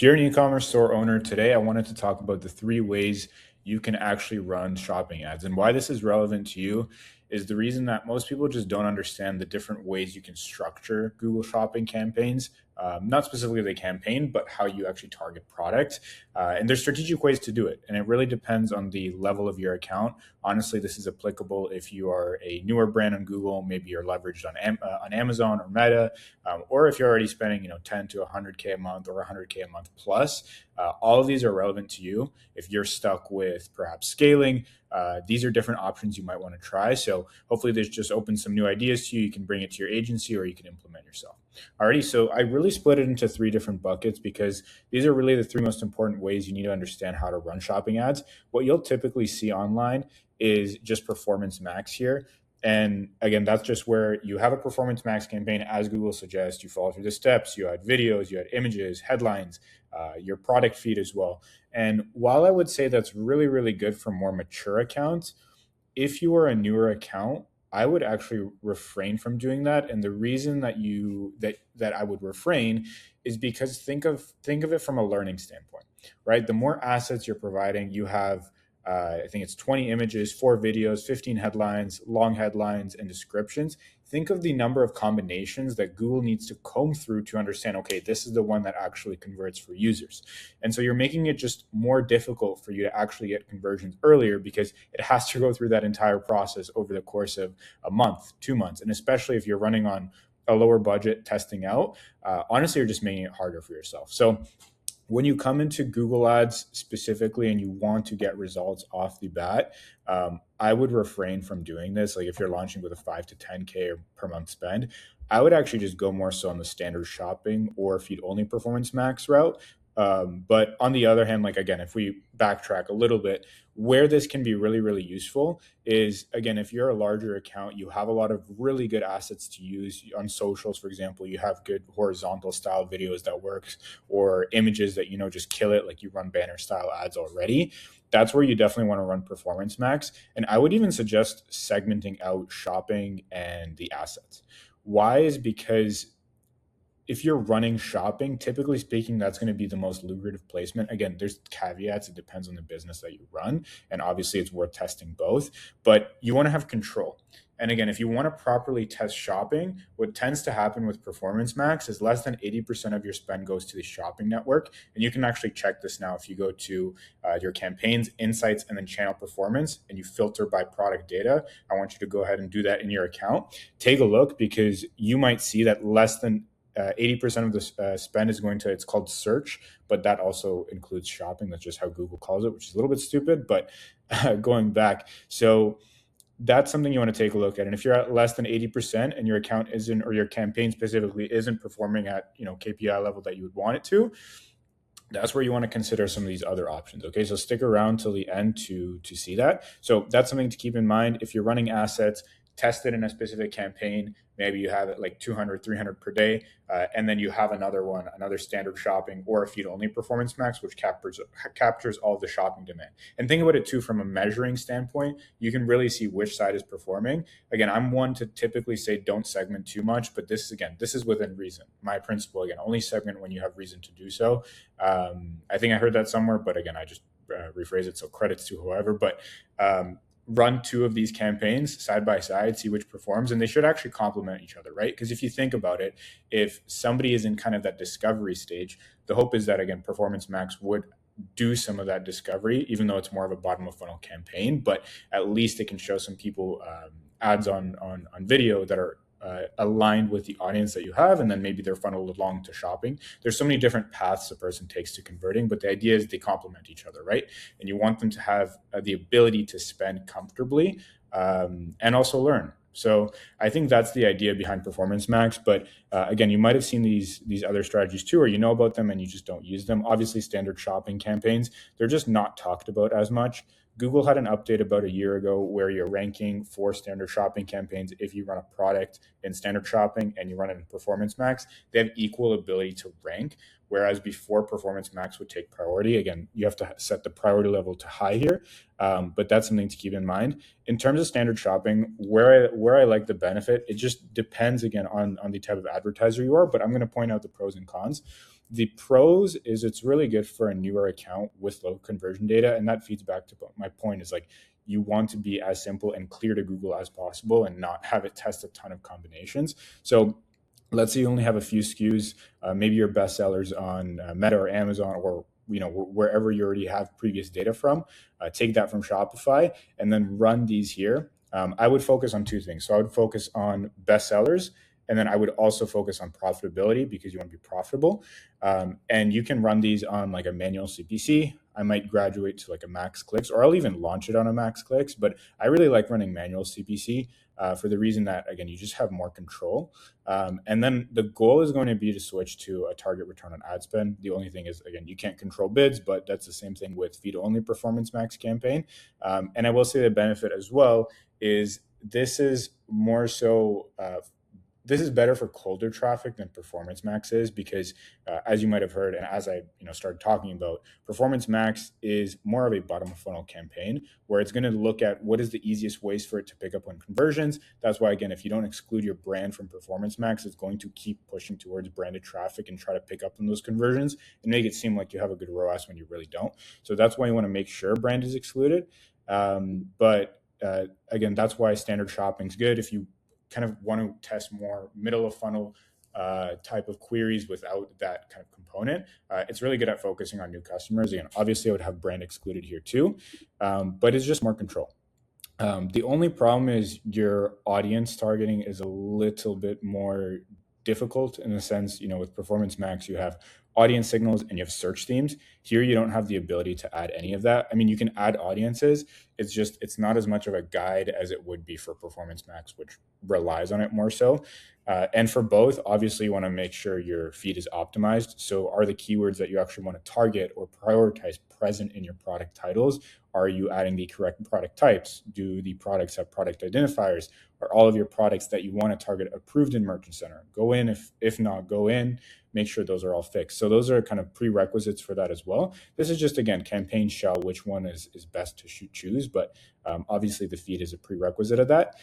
If you're an e-commerce store owner, today I wanted to talk about the three ways you can actually run shopping ads. And why this is relevant to you is the reason that most people just don't understand the different ways you can structure Google Shopping campaigns. Not specifically the campaign, but how you actually target product. And there's strategic ways to do it. And it really depends on the level of your account. Honestly, this is applicable if you are a newer brand on Google, maybe you're leveraged on Amazon or Meta, or if you're already spending 10 to 100K a month or 100K a month plus. All of these are relevant to you. If you're stuck with perhaps scaling, these are different options you might want to try. So hopefully this just opens some new ideas to you. You can bring it to your agency or you can implement yourself. Alrighty, so I really split it into three different buckets because these are really the three most important ways you need to understand how to run shopping ads. What you'll typically see online is just Performance Max here. And again, that's just where you have a Performance Max campaign as Google suggests. You follow through the steps, you add videos, you add images, headlines, your product feed as well. And while I would say that's really, really good for more mature accounts, if you are a newer account, I would actually refrain from doing that. And the reason that I would refrain is because think of it from a learning standpoint, right? The more assets you're providing, you have I think it's 20 images, 4 videos, 15 headlines, long headlines, and descriptions. Think of the number of combinations that Google needs to comb through to understand, okay, this is the one that actually converts for users. And so you're making it just more difficult for you to actually get conversions earlier because it has to go through that entire process over the course of a month, 2 months. And especially if you're running on a lower budget testing out, honestly, you're just making it harder for yourself. So when you come into Google Ads specifically and you want to get results off the bat, I would refrain from doing this. Like if you're launching with a 5 to 10K per month spend, I would actually just go more so on the standard shopping or feed only Performance Max route. But on the other hand, like again, if we backtrack a little bit, where this can be really, really useful is again, if you're a larger account, you have a lot of really good assets to use on socials. For example, you have good horizontal style videos that works or images that, just kill it. Like you run banner style ads already. That's where you definitely want to run Performance Max. And I would even suggest segmenting out shopping and the assets. Why is because if you're running shopping, typically speaking, that's going to be the most lucrative placement. Again, there's caveats. It depends on the business that you run. And obviously, it's worth testing both, but you want to have control. And again, if you want to properly test shopping, what tends to happen with Performance Max is less than 80% of your spend goes to the shopping network. And you can actually check this now if you go to your campaigns, insights, and then channel performance, and you filter by product data. I want you to go ahead and do that in your account. Take a look because you might see that less than 80% of the spend is going to, it's called search, but that also includes shopping. That's just how Google calls it, which is a little bit stupid, but going back. So that's something you want to take a look at. And if you're at less than 80% and your account isn't, or your campaign specifically isn't performing at, KPI level that you would want it to, that's where you want to consider some of these other options. Okay, so stick around till the end to see that. So that's something to keep in mind. If you're running assets, test it in a specific campaign. Maybe you have it like 200, 300 per day. And then you have another standard shopping or a feed only Performance Max, which captures all of the shopping demand. And think about it too, from a measuring standpoint, you can really see which side is performing. Again, I'm one to typically say, don't segment too much, but this is within reason. My principle, again, only segment when you have reason to do so. I think I heard that somewhere, but again, I just rephrase it. So credits to whoever, but run two of these campaigns side by side, see which performs, and they should actually complement each other, right? Because if you think about it, if somebody is in kind of that discovery stage, the hope is that, again, Performance Max would do some of that discovery, even though it's more of a bottom of funnel campaign, but at least it can show some people ads on video that are aligned with the audience that you have, and then maybe they're funneled along to shopping. There's so many different paths a person takes to converting, but the idea is they complement each other, right? And you want them to have the ability to spend comfortably and also learn. So I think that's the idea behind Performance Max. But again, you might have seen these other strategies too, or you know about them and you just don't use them. Obviously, standard shopping campaigns, they're just not talked about as much. Google had an update about a year ago where you're ranking for standard shopping campaigns. If you run a product in standard shopping and you run it in Performance Max, they have equal ability to rank. Whereas before, Performance Max would take priority. Again, you have to set the priority level to high here, but that's something to keep in mind. In terms of standard shopping, where I like the benefit, it just depends, again, on the type of advertiser you are, but I'm going to point out the pros and cons. The pros is it's really good for a newer account with low conversion data. And that feeds back to my point is like, you want to be as simple and clear to Google as possible and not have it test a ton of combinations. So let's say you only have a few SKUs, maybe your best sellers on Meta or Amazon or wherever you already have previous data from. Take that from Shopify and then run these here. I would focus on two things. So I would focus on best sellers, and then I would also focus on profitability because you want to be profitable. And you can run these on like a manual CPC. I might graduate to like a max clicks, or I'll even launch it on a max clicks. But I really like running manual CPC for the reason that, again, you just have more control. And then the goal is going to be to switch to a target return on ad spend. The only thing is, again, you can't control bids, but that's the same thing with feed only Performance Max campaign. And I will say the benefit as well is this is more so this is better for colder traffic than Performance Max is because, as you might have heard, and as I started talking about, Performance Max is more of a bottom of funnel campaign where it's going to look at what is the easiest ways for it to pick up on conversions. That's why, again, if you don't exclude your brand from Performance Max, it's going to keep pushing towards branded traffic and try to pick up on those conversions and make it seem like you have a good ROAS when you really don't. So that's why you want to make sure brand is excluded. But again, that's why standard shopping is good if you kind of want to test more middle of funnel type of queries without that kind of component. It's really good at focusing on new customers. Again, obviously I would have brand excluded here too, but it's just more control. The only problem is your audience targeting is a little bit more difficult in the sense, with Performance Max, you have audience signals and you have search themes. Here, you don't have the ability to add any of that. I mean, you can add audiences. It's not as much of a guide as it would be for Performance Max, which relies on it more so. And for both, obviously, you want to make sure your feed is optimized. So are the keywords that you actually want to target or prioritize present in your product titles? Are you adding the correct product types? Do the products have product identifiers? Are all of your products that you want to target approved in Merchant Center? Go in. If not, go in. Make sure those are all fixed. So those are kind of prerequisites for that as well. This is just, again, campaign shell, which one is best to choose. But obviously, the feed is a prerequisite of that.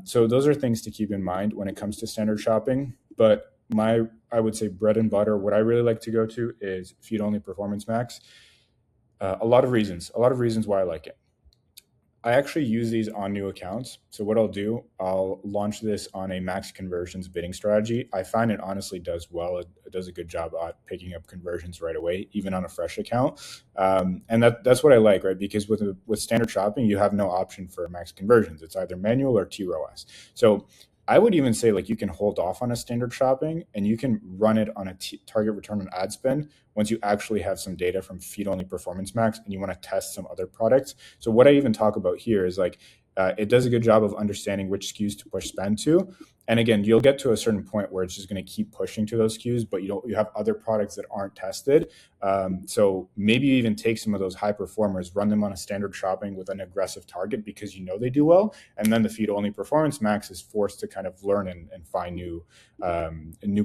So those are things to keep in mind when it comes to standard shopping. But I would say bread and butter, what I really like to go to is feed only Performance Max. A lot of reasons why I like it. I actually use these on new accounts. So what I'll do, I'll launch this on a max conversions bidding strategy. I find it honestly does well. It does a good job at picking up conversions right away, even on a fresh account. And that's what I like, right? Because with standard shopping, you have no option for max conversions. It's either manual or TROAS. So I would even say like you can hold off on a standard shopping and you can run it on a target return on ad spend once you actually have some data from feed only Performance Max and you want to test some other products. So what I even talk about here is like it does a good job of understanding which SKUs to push spend to. And again, you'll get to a certain point where it's just going to keep pushing to those SKUs, but you have other products that aren't tested. So maybe you even take some of those high performers, run them on a standard shopping with an aggressive target because they do well. And then the feed only Performance Max is forced to kind of learn and find new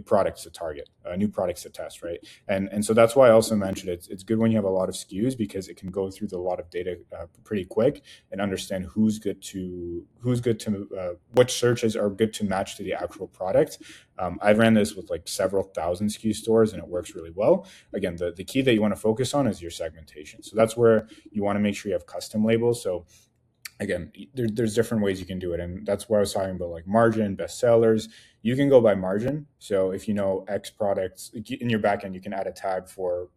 products to target, new products to test, right? And so that's why I also mentioned it's good when you have a lot of SKUs because it can go through a lot of data pretty quick and understand which searches are good to match to the actual product. I've ran this with like several thousand SKU stores and it works really well. Again, the key that you want to focus on is your segmentation. So that's where you want to make sure you have custom labels. So again, there's different ways you can do it. And that's why I was talking about like margin, best sellers. You can go by margin. So if you know X products in your backend, you can add a tag for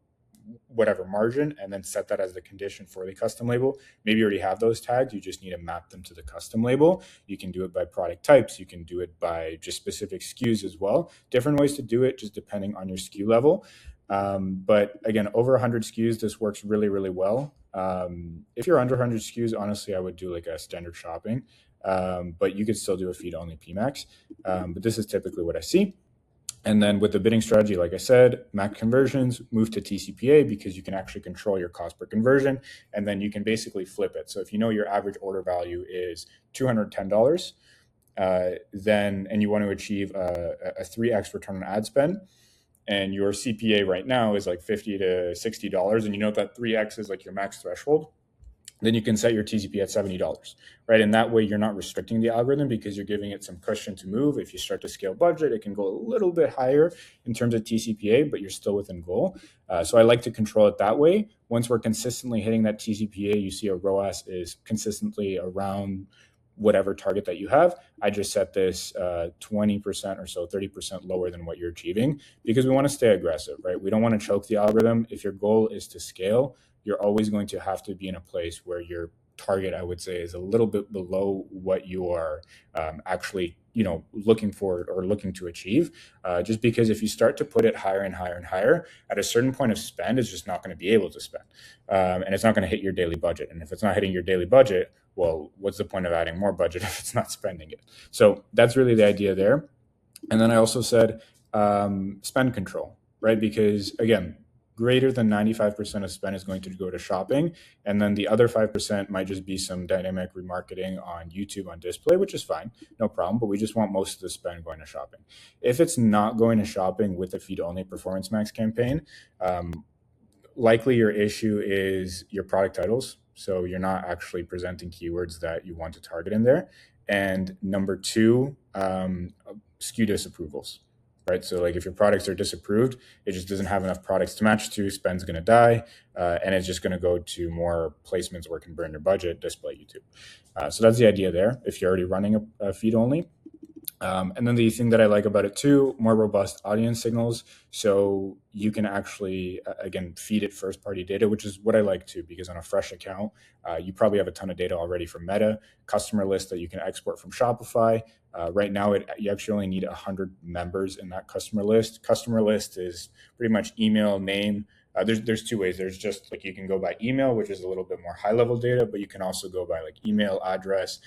whatever margin and then set that as the condition for the custom label. Maybe you already have those tags. You just need to map them to the custom label. You can do it by product types. You can do it by just specific SKUs as well. Different ways to do it just depending on your SKU level. But again, over 100 SKUs, this works really, really well. If you're under 100 SKUs, honestly, I would do like a standard shopping, but you could still do a feed only Pmax. But this is typically what I see. And then with the bidding strategy, like I said, max conversions, move to TCPA because you can actually control your cost per conversion. And then you can basically flip it. So if you know your average order value is $210, and you want to achieve a 3x return on ad spend, and your CPA right now is like $50 to $60, and you know that 3x is like your max threshold, then you can set your TCP at $70, right? And that way you're not restricting the algorithm because you're giving it some cushion to move. If you start to scale budget, it can go a little bit higher in terms of TCPA, but you're still within goal. So I like to control it that way. Once we're consistently hitting that TCPA, you see a ROAS is consistently around whatever target that you have. I just set this 20% or so, 30% lower than what you're achieving because we want to stay aggressive, right? We don't want to choke the algorithm. If your goal is to scale, you're always going to have to be in a place where your target, I would say, is a little bit below what you are actually, looking for or looking to achieve. Just because if you start to put it higher and higher and higher, at a certain point of spend, it's just not going to be able to spend, and it's not going to hit your daily budget. And if it's not hitting your daily budget, well, what's the point of adding more budget if it's not spending it? So that's really the idea there. And then I also said spend control, right? Because again, greater than 95% of spend is going to go to shopping. And then the other 5% might just be some dynamic remarketing on YouTube on display, which is fine, no problem. But we just want most of the spend going to shopping. If it's not going to shopping with a feed only Performance Max campaign, likely your issue is your product titles. So you're not actually presenting keywords that you want to target in there. And number two, SKU disapprovals, right? So like if your products are disapproved, it just doesn't have enough products to match to, spend's going to die, and it's just going to go to more placements where it can burn your budget, display, YouTube. So that's the idea there if you're already running a feed only. And then the thing that I like about it too, more robust audience signals. So you can actually, again, feed it first party data, which is what I like too, because on a fresh account, you probably have a ton of data already from Meta, customer list that you can export from Shopify. Right now, you actually only need 100 members in that customer list. Customer list is pretty much email, name. There's two ways. There's just like you can go by email, which is a little bit more high level data, but you can also go by like email, address,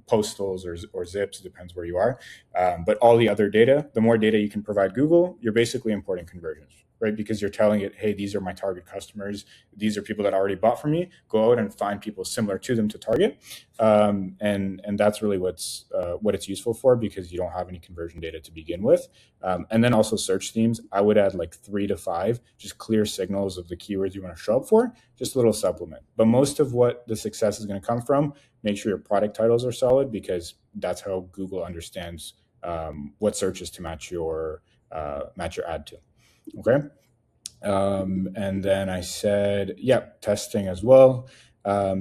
postals or zips, depends where you are. But all the other data, the more data you can provide Google, you're basically importing conversions, right? Because you're telling it, hey, these are my target customers. These are people that already bought from me. Go out and find people similar to them to target. And that's really what it's useful for, because you don't have any conversion data to begin with. And then also search themes. I would add like 3 to 5, just clear signals of the keywords you want to show up for, just a little supplement. But most of what the success is going to come from, make sure your product titles are solid, because that's how Google understands what searches to match your ad to. Okay. And then I said, testing as well.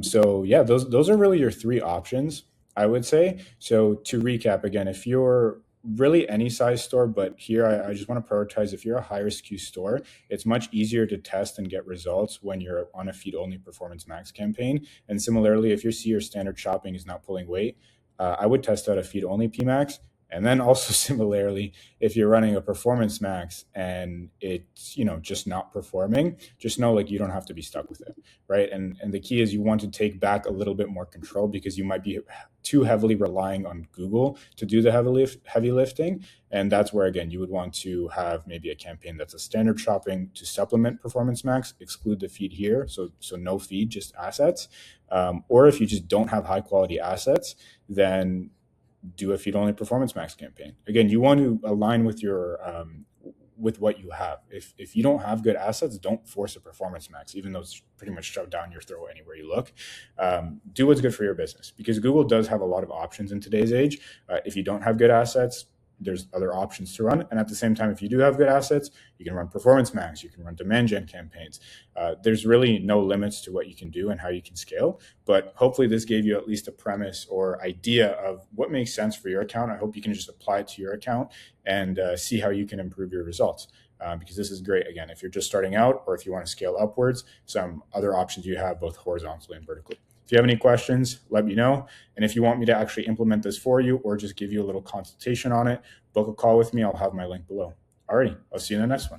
So yeah, those are really your 3 options, I would say. So to recap again, if you're really any size store, but here I just want to prioritize, if you're a higher SKU store, it's much easier to test and get results when you're on a feed only Performance Max campaign. And similarly, if your standard shopping is not pulling weight, I would test out a feed only Pmax. And then also similarly, if you're running a Performance Max and it's just not performing, just know like you don't have to be stuck with it, right? And the key is you want to take back a little bit more control, because you might be too heavily relying on Google to do the heavy lifting. And that's where, again, you would want to have maybe a campaign that's a standard shopping to supplement Performance Max, exclude the feed here. So no feed, just assets. Or if you just don't have high quality assets, then do a feed only Performance Max campaign. Again, you want to align with your with what you have. If you don't have good assets, don't force a Performance Max, even though it's pretty much shoved down your throat anywhere you look. Do what's good for your business, because Google does have a lot of options in today's age. If you don't have good assets, there's other options to run. And at the same time, if you do have good assets, you can run Performance Max, you can run demand gen campaigns. There's really no limits to what you can do and how you can scale. But hopefully this gave you at least a premise or idea of what makes sense for your account. I hope you can just apply it to your account and see how you can improve your results. Because this is great, again, if you're just starting out, or if you want to scale upwards, some other options you have both horizontally and vertically. If you have any questions, let me know. And if you want me to actually implement this for you or just give you a little consultation on it, book a call with me. I'll have my link below. Alrighty, I'll see you in the next one.